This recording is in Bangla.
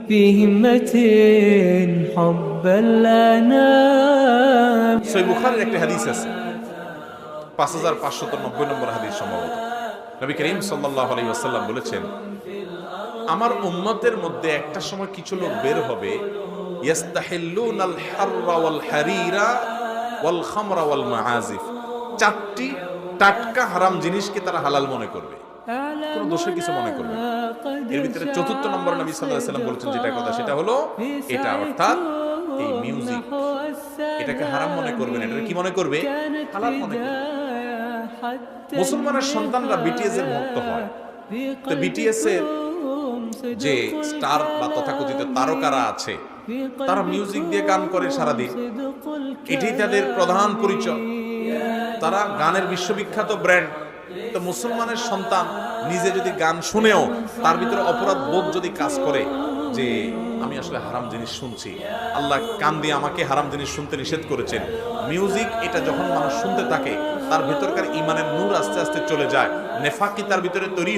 بهمة حب الأنام সহিহ বুখারীর একটা হাদিস আছে 5590 নম্বর হাদিস সম্ভবত। নবী করিম সাল্লাল্লাহু আলাইহি ওয়াসাল্লাম বলেছেন, আমার উম্মতের মধ্যে একটা সময় কিছু লোক বের হবে, ইয়াস্তাহিল্লুনাল হাররা ওয়াল হারিরা ওয়াল খামরা ওয়াল মাআজিফ, চারটি টাটকা হারাম জিনিসকে তারা হালাল মনে করবে, কোনো দোষের কিছু মনে করবে না। এর ভিতরে চতুর্থ নম্বর নবী সাল্লাল্লাহু আলাইহি ওয়াসাল্লাম বলেছেন যেটা কথা, সেটা হলো এটা, অর্থাৎ এই মিউজিক, এটাকে হারাম মনে করবে না, এটা কি মনে করবে? হালাল মনে করবে। মুসলমানের সন্তানরা বিটিএস এর ভক্ত হয়, তো বিটিএস এর যে স্টার বা তথাকথিত তারকারা আছে, তারা মিউজিক দিয়ে গান করে সারাদিন, এটাই তাদের প্রধান পরিচয়, তারা গানের বিশ্ববিখ্যাত ব্র্যান্ড। তো মুসলমানের সন্তান নিজে যদি গান শুনেও তার ভিতরে অপরাধ বোধ যদি কাজ করে যে আমি আসলে হারাম জিনিস শুনছি, আল্লাহ কান দিয়ে আমাকে হারাম জিনিস শুনতে নিষেধ করেছেন, মিউজিক এটা যখন মানুষ শুনতে থাকে তার ভেতরকার ইমানের নূর আস্তে আস্তে চলে যায়, নেফাকি তার ভিতরে তৈরি